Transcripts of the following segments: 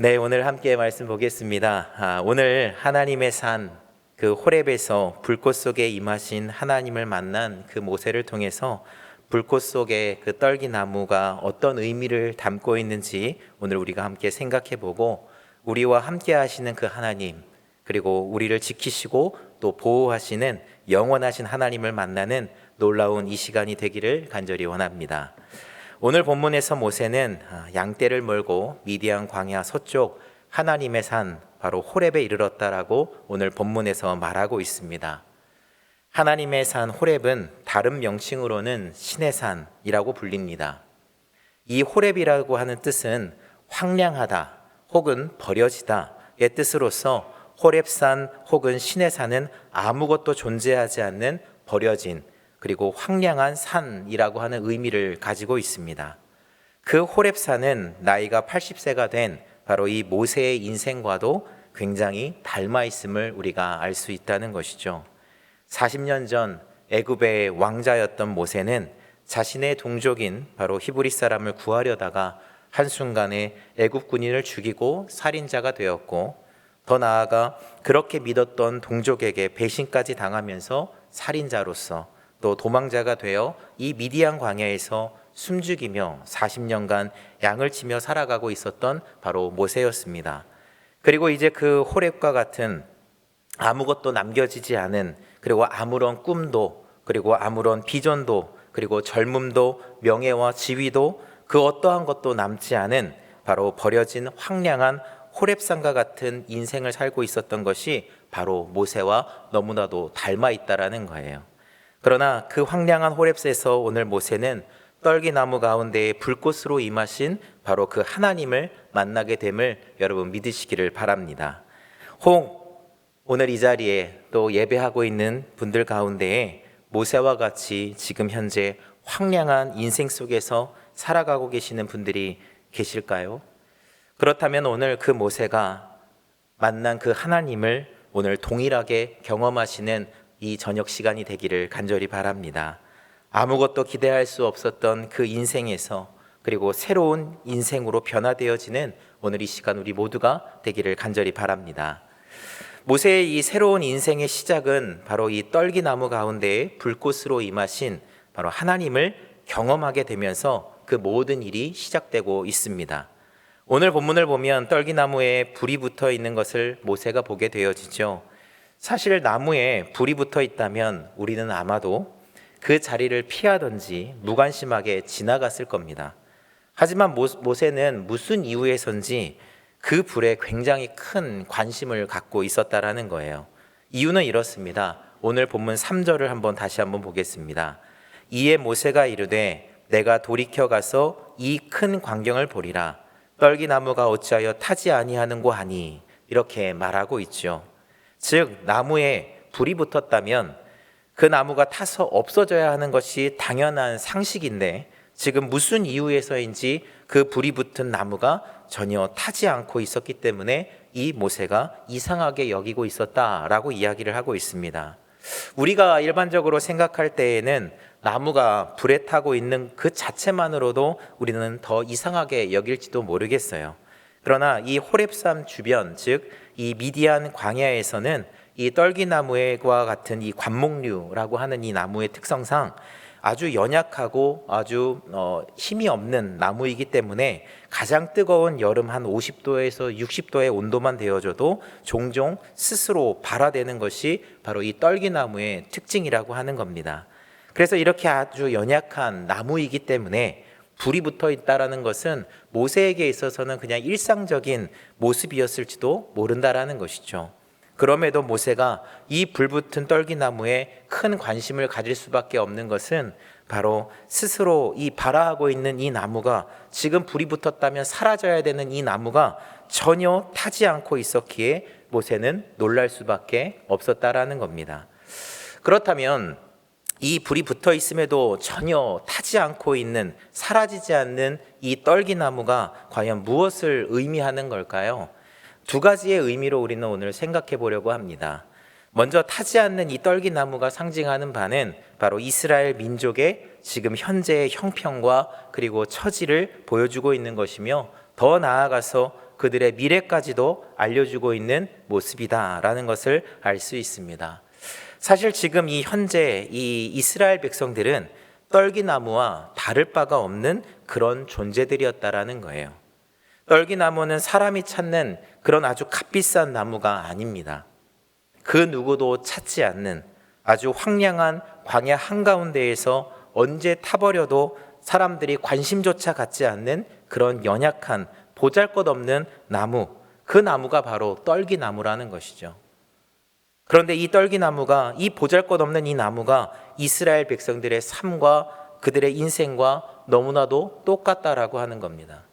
네, 오늘 함께 말씀 보겠습니다. 오늘 하나님의 산, 그 호렙에서 불꽃 속에 임하신 하나님을 만난 그 모세를 통해서 불꽃 속에 그 떨기나무가 어떤 의미를 담고 있는지 오늘 우리가 함께 생각해 보고, 우리와 함께 하시는 그 하나님, 그리고 우리를 지키시고 또 보호하시는 영원하신 하나님을 만나는 놀라운 이 시간이 되기를 간절히 원합니다. 오늘 본문에서 모세는 양떼를 몰고 미디안 광야 서쪽 하나님의 산 바로 호렙에 이르렀다라고 오늘 본문에서 말하고 있습니다. 하나님의 산 호렙은 다른 명칭으로는 신의 산이라고 불립니다. 이 호렙이라고 하는 뜻은 황량하다 혹은 버려지다의 뜻으로서 호렙산 혹은 신의 산은 아무것도 존재하지 않는 버려진 그리고 황량한 산이라고 하는 의미를 가지고 있습니다. 그 호렙산은 나이가 80세가 된 바로 이 모세의 인생과도 굉장히 닮아 있음을 우리가 알 수 있다는 것이죠. 40년 전 애굽의 왕자였던 모세는 자신의 동족인 바로 히브리 사람을 구하려다가 한순간에 애굽 군인을 죽이고 살인자가 되었고, 더 나아가 그렇게 믿었던 동족에게 배신까지 당하면서 살인자로서 또 도망자가 되어 이 미디안 광야에서 숨죽이며 40년간 양을 치며 살아가고 있었던 바로 모세였습니다. 그리고 이제 그 호렙과 같은 아무것도 남겨지지 않은, 그리고 아무런 꿈도, 그리고 아무런 비전도, 그리고 젊음도, 명예와 지위도, 그 어떠한 것도 남지 않은 바로 버려진 황량한 호렙산과 같은 인생을 살고 있었던 것이 바로 모세와 너무나도 닮아 있다라는 거예요. 그러나 그 황량한 호렙에서 오늘 모세는 떨기나무 가운데에 불꽃으로 임하신 바로 그 하나님을 만나게 됨을 여러분 믿으시기를 바랍니다. 혹 오늘 이 자리에 또 예배하고 있는 분들 가운데에 모세와 같이 지금 현재 황량한 인생 속에서 살아가고 계시는 분들이 계실까요? 그렇다면 오늘 그 모세가 만난 그 하나님을 오늘 동일하게 경험하시는 이 저녁 시간이 되기를 간절히 바랍니다. 아무것도 기대할 수 없었던 그 인생에서, 그리고 새로운 인생으로 변화되어지는 오늘 이 시간 우리 모두가 되기를 간절히 바랍니다. 모세의 이 새로운 인생의 시작은 바로 이 떨기나무 가운데에 불꽃으로 임하신 바로 하나님을 경험하게 되면서 그 모든 일이 시작되고 있습니다. 오늘 본문을 보면 떨기나무에 불이 붙어 있는 것을 모세가 보게 되어지죠. 사실 나무에 불이 붙어 있다면 우리는 아마도 그 자리를 피하든지 무관심하게 지나갔을 겁니다. 하지만 모세는 무슨 이유에선지 그 불에 굉장히 큰 관심을 갖고 있었다라는 거예요. 이유는 이렇습니다. 오늘 본문 3절을 다시 한번 보겠습니다. 이에 모세가 이르되 내가 돌이켜 가서 이 큰 광경을 보리라. 떨기나무가 어찌하여 타지 아니하는고 하니, 이렇게 말하고 있죠. 즉 나무에 불이 붙었다면 그 나무가 타서 없어져야 하는 것이 당연한 상식인데, 지금 무슨 이유에서인지 그 불이 붙은 나무가 전혀 타지 않고 있었기 때문에 이 모세가 이상하게 여기고 있었다라고 이야기를 하고 있습니다. 우리가 일반적으로 생각할 때에는 나무가 불에 타고 있는 그 자체만으로도 우리는 더 이상하게 여길지도 모르겠어요. 그러나 이 호렙산 주변, 즉 이 미디안 광야에서는 이 떨기나무와 같은 이 관목류라고 하는 이 나무의 특성상 아주 연약하고 아주 힘이 없는 나무이기 때문에 가장 뜨거운 여름 한 50도에서 60도의 온도만 되어줘도 종종 스스로 발화되는 것이 바로 이 떨기나무의 특징이라고 하는 겁니다. 그래서 이렇게 아주 연약한 나무이기 때문에 불이 붙어 있다라는 것은 모세에게 있어서는 그냥 일상적인 모습이었을지도 모른다라는 것이죠. 그럼에도 모세가 이 불붙은 떨기나무에 큰 관심을 가질 수밖에 없는 것은 바로 스스로 이 발화하고 있는 이 나무가, 지금 불이 붙었다면 사라져야 되는 이 나무가 전혀 타지 않고 있었기에 모세는 놀랄 수밖에 없었다라는 겁니다. 그렇다면 이 불이 붙어 있음에도 전혀 타지 않고 있는, 사라지지 않는 이 떨기나무가 과연 무엇을 의미하는 걸까요? 두 가지의 의미로 우리는 오늘 생각해 보려고 합니다. 먼저 타지 않는 이 떨기나무가 상징하는 바는 바로 이스라엘 민족의 지금 현재의 형편과 그리고 처지를 보여주고 있는 것이며, 더 나아가서 그들의 미래까지도 알려주고 있는 모습이다라는 것을 알 수 있습니다. 사실 지금 이 현재 이 이스라엘 백성들은 떨기나무와 다를 바가 없는 그런 존재들이었다라는 거예요. 떨기나무는 사람이 찾는 그런 아주 값비싼 나무가 아닙니다. 그 누구도 찾지 않는 아주 황량한 광야 한가운데에서 언제 타버려도 사람들이 관심조차 갖지 않는 그런 연약한 보잘것없는 나무, 그 나무가 바로 떨기나무라는 것이죠. 그런데 이 떨기나무가, 이 보잘것없는 이 나무가 이스라엘 백성들의 삶과 그들의 인생과 너무나도 똑같다라고 하는 겁니다.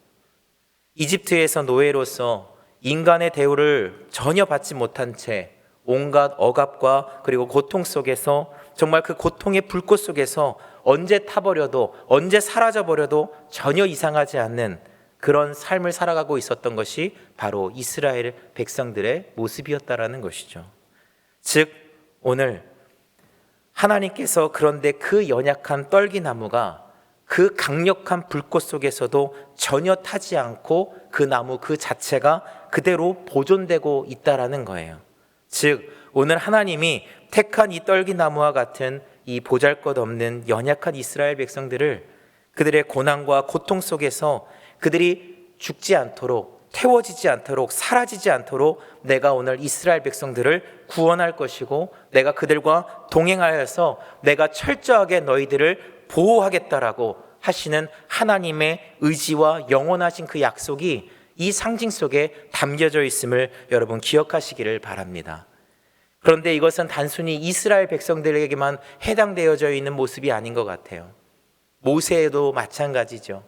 이집트에서 노예로서 인간의 대우를 전혀 받지 못한 채 온갖 억압과 그리고 고통 속에서, 정말 그 고통의 불꽃 속에서 언제 타버려도, 언제 사라져버려도 전혀 이상하지 않는 그런 삶을 살아가고 있었던 것이 바로 이스라엘 백성들의 모습이었다라는 것이죠. 즉 오늘 하나님께서 그런데 그 연약한 떨기나무가 그 강력한 불꽃 속에서도 전혀 타지 않고 그 나무 그 자체가 그대로 보존되고 있다라는 거예요. 즉 오늘 하나님이 택한 이 떨기나무와 같은 이 보잘것없는 연약한 이스라엘 백성들을 그들의 고난과 고통 속에서 그들이 죽지 않도록, 태워지지 않도록, 사라지지 않도록 내가 오늘 이스라엘 백성들을 구원할 것이고 내가 그들과 동행하여서 내가 철저하게 너희들을 보호하겠다라고 하시는 하나님의 의지와 영원하신 그 약속이 이 상징 속에 담겨져 있음을 여러분 기억하시기를 바랍니다. 그런데 이것은 단순히 이스라엘 백성들에게만 해당되어져 있는 모습이 아닌 것 같아요. 모세도 마찬가지죠.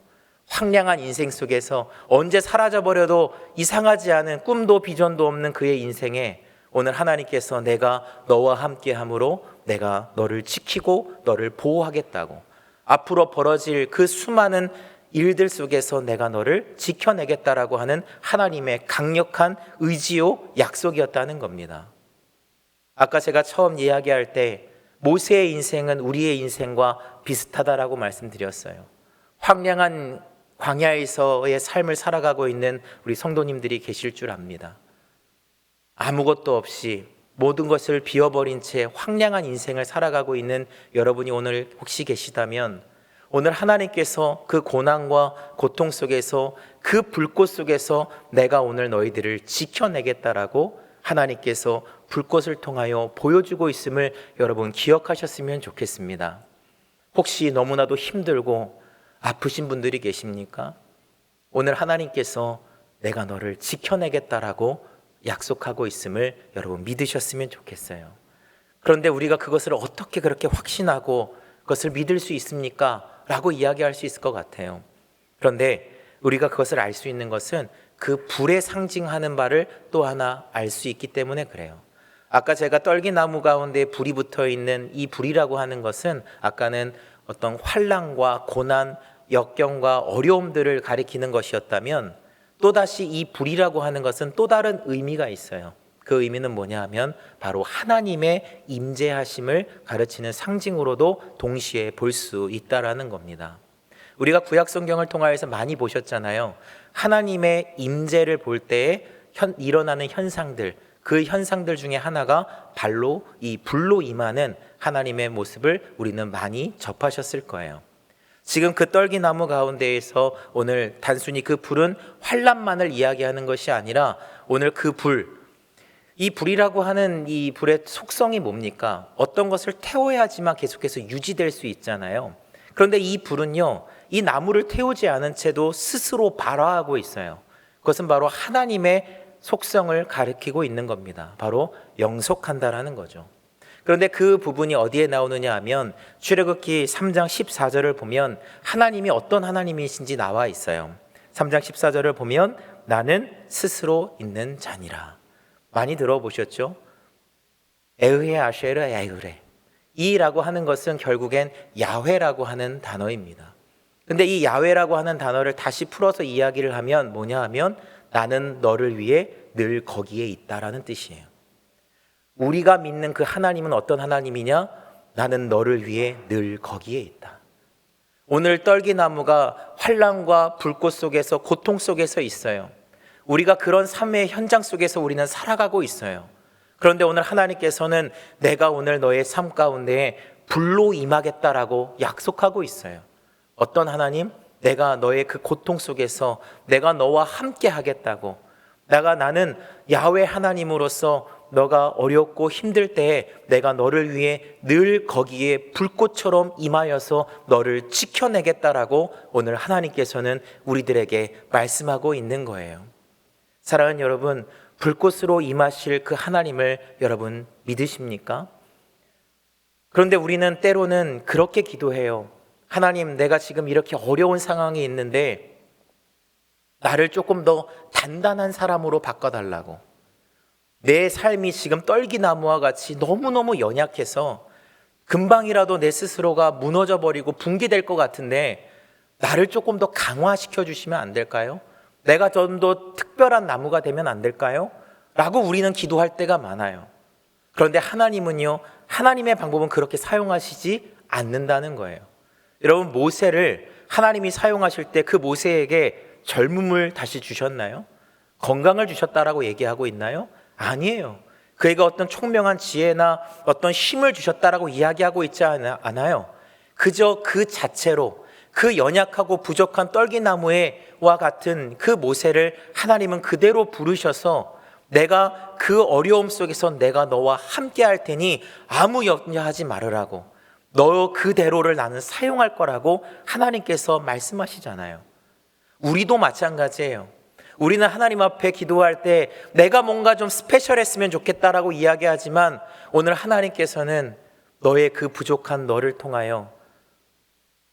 황량한 인생 속에서 언제 사라져버려도 이상하지 않은, 꿈도 비전도 없는 그의 인생에 오늘 하나님께서 내가 너와 함께함으로 내가 너를 지키고 너를 보호하겠다고, 앞으로 벌어질 그 수많은 일들 속에서 내가 너를 지켜내겠다라고 하는 하나님의 강력한 의지요 약속이었다는 겁니다. 아까 제가 처음 이야기할 때 모세의 인생은 우리의 인생과 비슷하다라고 말씀드렸어요. 황량한 광야에서의 삶을 살아가고 있는 우리 성도님들이 계실 줄 압니다. 아무것도 없이 모든 것을 비워버린 채 황량한 인생을 살아가고 있는 여러분이 오늘 혹시 계시다면, 오늘 하나님께서 그 고난과 고통 속에서 그 불꽃 속에서 내가 오늘 너희들을 지켜내겠다라고 하나님께서 불꽃을 통하여 보여주고 있음을 여러분 기억하셨으면 좋겠습니다. 혹시 너무나도 힘들고 아프신 분들이 계십니까? 오늘 하나님께서 내가 너를 지켜내겠다라고 약속하고 있음을 여러분 믿으셨으면 좋겠어요. 그런데 우리가 그것을 어떻게 그렇게 확신하고 그것을 믿을 수 있습니까? 라고 이야기할 수 있을 것 같아요. 그런데 우리가 그것을 알 수 있는 것은 그 불에 상징하는 바를 또 하나 알 수 있기 때문에 그래요. 아까 제가 떨기나무 가운데 불이 붙어 있는 이 불이라고 하는 것은 아까는 어떤 환난과 고난, 역경과 어려움들을 가리키는 것이었다면, 또다시 이 불이라고 하는 것은 또 다른 의미가 있어요. 그 의미는 뭐냐 하면 바로 하나님의 임재하심을 가르치는 상징으로도 동시에 볼 수 있다라는 겁니다. 우리가 구약 성경을 통하여서 많이 보셨잖아요. 하나님의 임재를 볼 때에 일어나는 현상들, 그 현상들 중에 하나가 발로 이 불로 임하는 하나님의 모습을 우리는 많이 접하셨을 거예요. 지금 그 떨기나무 가운데에서 오늘 단순히 그 불은 환난만을 이야기하는 것이 아니라 오늘 그 불, 이 불이라고 하는 이 불의 속성이 뭡니까? 어떤 것을 태워야지만 계속해서 유지될 수 있잖아요. 그런데 이 불은요, 이 나무를 태우지 않은 채도 스스로 발화하고 있어요. 그것은 바로 하나님의 속성을 가리키고 있는 겁니다. 바로 영속한다라는 거죠. 그런데 그 부분이 어디에 나오느냐 하면 출애굽기 3장 14절을 보면 하나님이 어떤 하나님이신지 나와 있어요. 3장 14절을 보면 나는 스스로 있는 자니라. 많이 들어보셨죠? 에흐에 아쉐르 에흐레. 이라고 하는 것은 결국엔 야훼라고 하는 단어입니다. 근데 이 야훼라고 하는 단어를 다시 풀어서 이야기를 하면 뭐냐 하면 나는 너를 위해 늘 거기에 있다라는 뜻이에요. 우리가 믿는 그 하나님은 어떤 하나님이냐? 나는 너를 위해 늘 거기에 있다. 오늘 떨기나무가 환난과 불꽃 속에서 고통 속에서 있어요. 우리가 그런 삶의 현장 속에서 우리는 살아가고 있어요. 그런데 오늘 하나님께서는 내가 오늘 너의 삶 가운데 불로 임하겠다라고 약속하고 있어요. 어떤 하나님? 내가 너의 그 고통 속에서 내가 너와 함께 하겠다고. 나는 야훼 하나님으로서 너가 어렵고 힘들 때에 내가 너를 위해 늘 거기에 불꽃처럼 임하여서 너를 지켜내겠다라고 오늘 하나님께서는 우리들에게 말씀하고 있는 거예요. 사랑하는 여러분, 불꽃으로 임하실 그 하나님을 여러분 믿으십니까? 그런데 우리는 때로는 그렇게 기도해요. 하나님, 내가 지금 이렇게 어려운 상황에 있는데 나를 조금 더 단단한 사람으로 바꿔달라고. 내 삶이 지금 떨기나무와 같이 너무너무 연약해서 금방이라도 내 스스로가 무너져 버리고 붕괴될 것 같은데 나를 조금 더 강화시켜 주시면 안 될까요? 내가 좀 더 특별한 나무가 되면 안 될까요? 라고 우리는 기도할 때가 많아요. 그런데 하나님은요, 하나님의 방법은 그렇게 사용하시지 않는다는 거예요. 여러분, 모세를 하나님이 사용하실 때 그 모세에게 젊음을 다시 주셨나요? 건강을 주셨다라고 얘기하고 있나요? 아니에요. 그에게 어떤 총명한 지혜나 어떤 힘을 주셨다라고 이야기하고 있지 않아요. 그저 그 자체로 그 연약하고 부족한 떨기나무와 같은 그 모세를 하나님은 그대로 부르셔서 내가 그 어려움 속에서 내가 너와 함께 할 테니 아무 염려하지 말으라고, 너 그대로를 나는 사용할 거라고 하나님께서 말씀하시잖아요. 우리도 마찬가지예요. 우리는 하나님 앞에 기도할 때 내가 뭔가 좀 스페셜했으면 좋겠다라고 이야기하지만 오늘 하나님께서는 너의 그 부족한 너를 통하여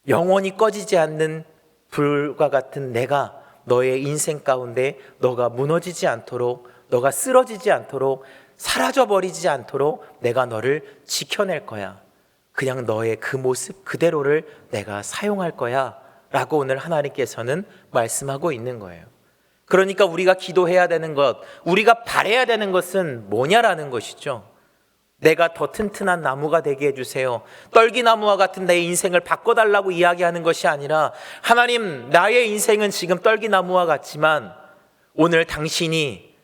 영원히 꺼지지 않는 불과 같은 내가 너의 인생 가운데 너가 무너지지 않도록, 너가 쓰러지지 않도록, 사라져버리지 않도록 내가 너를 지켜낼 거야. 그냥 너의 그 모습 그대로를 내가 사용할 거야 라고 오늘 하나님께서는 말씀하고 있는 거예요. 그러니까 우리가 기도해야 되는 것, 우리가 바라야 되는 것은 뭐냐라는 것이죠. 내가 더 튼튼한 나무가 되게 해주세요. 떨기나무와 같은 내 인생을 바꿔달라고 이야기하는 것이 아니라, 하나님, 나의 인생은 지금 떨기나무와 같지만 오늘 당신이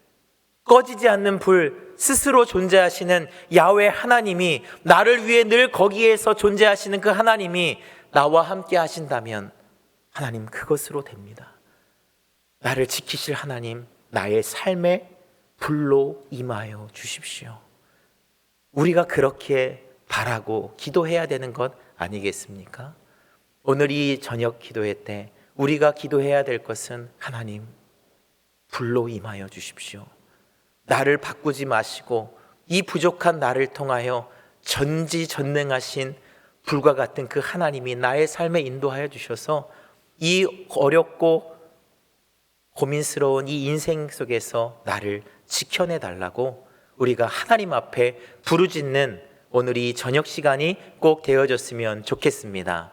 꺼지지 않는 불 스스로 존재하시는 야훼 하나님이, 나를 위해 늘 거기에서 존재하시는 그 하나님이 나와 함께 하신다면 하나님, 그것으로 됩니다. 나를 지키실 하나님, 나의 삶에 불로 임하여 주십시오. 우리가 그렇게 바라고 기도해야 되는 것 아니겠습니까? 오늘 이 저녁 기도회 때 우리가 기도해야 될 것은, 하나님, 불로 임하여 주십시오. 나를 바꾸지 마시고 이 부족한 나를 통하여 전지전능하신 불과 같은 그 하나님이 나의 삶에 인도하여 주셔서 이 어렵고 고민스러운 이 인생 속에서 나를 지켜내 달라고 우리가 하나님 앞에 부르짖는 오늘 이 저녁 시간이 꼭 되어졌으면 좋겠습니다.